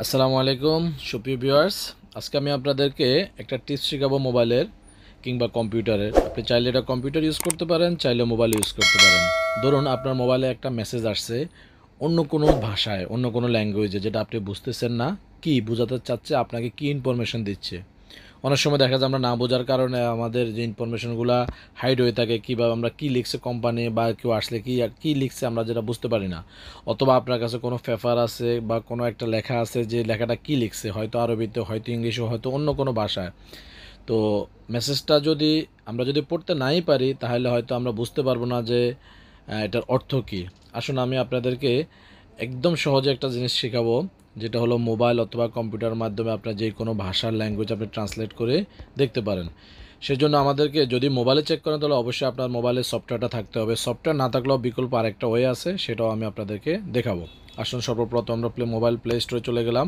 আসসালামু আলাইকুম সুপ্রিয় ভিউয়ার্স। আজকে আমি আপনাদেরকে একটা টিপস শেখাবো মোবাইলের কিংবা কম্পিউটারের। আপনি চাইলে এটা কম্পিউটার ইউজ করতে পারেন, চাইলে মোবাইল ইউজ করতে পারেন। ধরুন আপনার মোবাইলে একটা মেসেজ আসছে অন্য কোনো ভাষায়, অন্য কোনো ল্যাঙ্গুয়েজে, যেটা আপনি বুঝতেছেন না, কি বোঝাতে চাচ্ছে, আপনাকে কি ইনফরমেশন দিচ্ছে। অনেক সময় দেখা যায় আমরা না বোঝার কারণে আমাদের যে ইনফরমেশনগুলো হাইড হয়ে থাকে, কীভাবে আমরা কী লিখছে কোম্পানি বা কেউ আসলে কী লিখছে আমরা যেটা বুঝতে পারি না। অথবা আপনার কাছে কোনো পেপার আছে বা কোনো একটা লেখা আছে, যে লেখাটা কী লিখছে, হয়তো আরবিতে, হয়তো ইংলিশে, হয়তো অন্য কোনো ভাষায়। তো মেসেজটা যদি আমরা পড়তে নাই পারি, তাহলে হয়তো আমরা বুঝতে পারবো না যে এটার অর্থ কী। আসুন আমি আপনাদেরকে একদম সহজে একটা জিনিস শেখাবো, যেটা হলো মোবাইল অথবা কম্পিউটারের মাধ্যমে আপনার যে কোনো ভাষার ল্যাঙ্গুয়েজ আপনি ট্রান্সলেট করে দেখতে পারেন। সেজন্য আমাদেরকে যদি মোবাইলে চেক করেন তাহলে অবশ্যই আপনার মোবাইলের সফটওয়্যারটা থাকতে হবে। সফটওয়্যার না থাকলেও বিকল্প আরেকটা ওয়ে আছে, সেটাও আমি আপনাদেরকে দেখাবো। আসুন সর্বপ্রথম আমরা মোবাইল প্লে স্টোরে চলে গেলাম।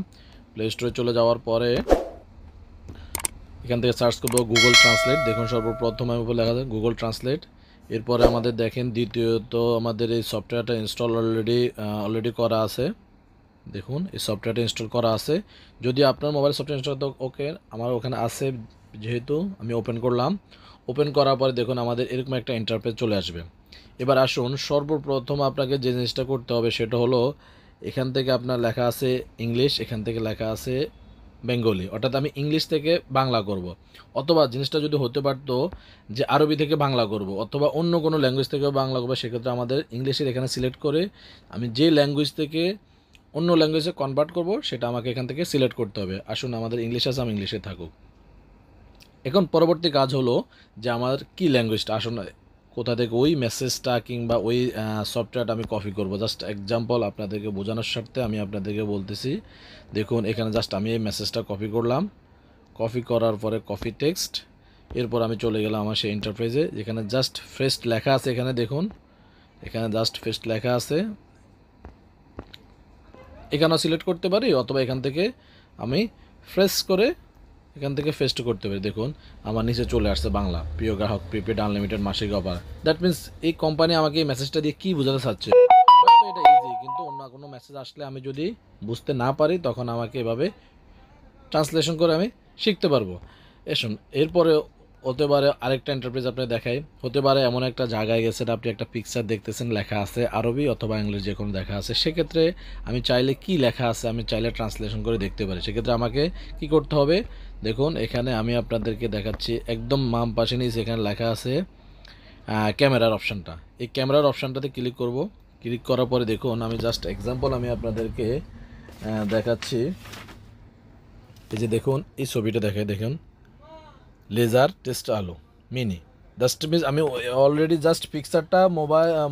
প্লে স্টোরে চলে যাওয়ার পরে এখান থেকে সার্চ করবো গুগল ট্রান্সলেট। দেখুন সর্বপ্রথম আমি লেখা যায় গুগল ট্রান্সলেট। এরপরে আমাদের দেখেন দ্বিতীয়ত আমাদের এই সফটওয়্যারটা ইনস্টল অলরেডি করা আছে। দেখুন এই সফটওয়্যারটা ইনস্টল করা আছে। যদি আপনার মোবাইল সফটওয়্যার ইনস্টল ওকে, আমার ওখানে আছে, যেহেতু আমি ওপেন করলাম। ওপেন করার পরে দেখুন আমাদের এরকম একটা ইন্টারফেস চলে আসবে। এবার আসুন সর্বপ্রথম আপনাকে যে জিনিসটা করতে হবে সেটা হলো, এখান থেকে আপনার লেখা আছে ইংলিশ, এখান থেকে লেখা আছে বেঙ্গলি, অর্থাৎ আমি ইংলিশ থেকে বাংলা করব। অথবা জিনিসটা যদি হতে পারতো যে আরবি থেকে বাংলা করব, অথবা অন্য কোনো ল্যাঙ্গুয়েজ থেকে বাংলা করবো, সেক্ষেত্রে আমাদের ইংলিশের এখানে সিলেক্ট করে আমি যে ল্যাঙ্গুয়েজ থেকে অন্য ল্যাঙ্গুয়েজে কনভার্ট করব সেটা আমাকে এখান থেকে সিলেক্ট করতে হবে। আসুন আমাদের ইংলিশ আছে, আমি ইংলিশে থাকুক। এখন পরবর্তী কাজ হলো যে আমার কি ল্যাঙ্গুয়েজটা, আসুন কোথা থেকে ওই মেসেজটা কিংবা ওই সফটওয়্যারটা আমি কপি করব। জাস্ট এক্সাম্পল আপনাদেরকে বোঝানোর স্বার্থে আমি আপনাদেরকে বলতেছি। দেখুন এখানে জাস্ট আমি এই মেসেজটা কপি করলাম। কপি করার পরে কপি টেক্সট, এরপর আমি চলে গেলাম আমার সেই ইন্টারফেসে, যেখানে জাস্ট ফেস্ট লেখা আছে। এখানে দেখুন এখানে জাস্ট ফেস্ট লেখা আছে, এখানেও সিলেক্ট করতে পারি, অথবা এখান থেকে আমি ফ্রেশ করে এখান থেকে ফেস্ট করতে পারি। দেখুন আমার নিচে চলে আসছে বাংলা, প্রিয় গ্রাহক, প্রিপেড আনলিমিটেড মাসিক অফার। দ্যাট মিন্স এই কোম্পানি আমাকে এই মেসেজটা দিয়ে কী বোঝাতে চাচ্ছে। হয়তো এটা ইজি, কিন্তু অন্য কোনো মেসেজ আসলে আমি যদি বুঝতে না পারি, তখন আমাকে এভাবে ট্রান্সলেশন করে আমি শিখতে পারবো। এসুন এরপরে হতে পারে আরেকটা ইন্টারপ্রেজ আপনি দেখাই। হতে পারে এমন একটা জায়গায় গেছেন, আপনি একটা পিকচার দেখতেছেন, লেখা আছে আরবি অথবা ইংলিশ, যে কোনো দেখা আছে। সেক্ষেত্রে আমি চাইলে কি লেখা আছে আমি চাইলে ট্রান্সলেশন করে দেখতে পারি। সেক্ষেত্রে আমাকে কি করতে হবে, দেখুন এখানে আমি আপনাদেরকে দেখাচ্ছি, একদম বাম পাশে নিচে এখানে লেখা আছে ক্যামেরার অপশানটা। এই ক্যামেরার অপশানটাতে ক্লিক করব। ক্লিক করার পরে দেখুন আমি জাস্ট এক্সাম্পল আমি আপনাদেরকে দেখাচ্ছি। এই যে দেখুন এই ছবিটা দেখুন, লেজার টেস্ট আলো মিনি। জাস্ট মিনস আমি অলরেডি জাস্ট পিকচারটা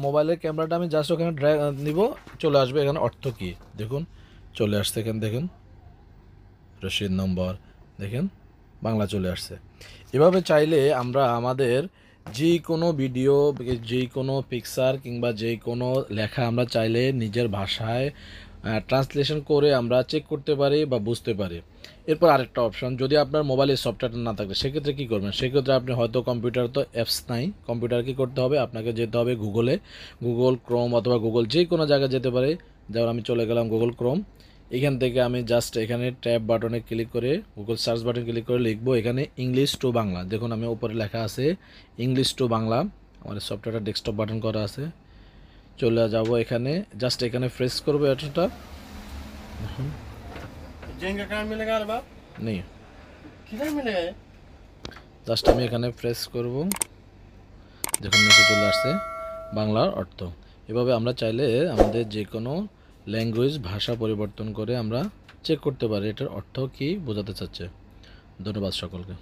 মোবাইলের ক্যামেরাটা আমি জাস্ট ওখানে নিব, চলে আসবে এখানে অর্থ কী দেখুন চলে আসছে। এখানে দেখুন রসিদ নম্বর, দেখেন বাংলা চলে আসছে। এভাবে চাইলে আমরা আমাদের যে কোনো ভিডিও, যে কোনো পিকচার কিংবা যে কোনো লেখা আমরা চাইলে নিজের ভাষায় ট্রান্সলেশন করে আমরা চেক করতে পারি বা বুঝতে পারি। এরপর আরেকটা অপশন, যদি আপনার মোবাইলের সফটওয়্যারটা না থাকে সেক্ষেত্রে কী করবেন, সেক্ষেত্রে আপনি হয়তো কম্পিউটার তো অ্যাপস নাই, কম্পিউটার কী করতে হবে, আপনাকে যেতে হবে গুগল ক্রোম অথবা গুগল যে কোনো জায়গায় যেতে পারে। যেমন আমি চলে গেলাম গুগল ক্রোম। এখান থেকে আমি জাস্ট এখানে ট্যাব বাটনে ক্লিক করে গুগল সার্চ বাটনে ক্লিক করে লিখবো এখানে ইংলিশ টু বাংলা। দেখুন আমি উপরে লেখা আছে ইংলিশ টু বাংলা, আমার সফটওয়্যারটা ডেস্কটপ বাটন করা আছে। চলে যাব এখানে, জাস্ট এখানে প্রেস করবো এটা নেই, জাস্ট আমি এখানে প্রেস করব, দেখুন নিচে চলে আসছে বাংলার অর্থ। এভাবে আমরা চাইলে আমাদের যে কোনো ল্যাঙ্গুয়েজ ভাষা পরিবর্তন করে আমরা চেক করতে পারি এটার অর্থ কী বোঝাতে চাচ্ছে। ধন্যবাদ সকলকে।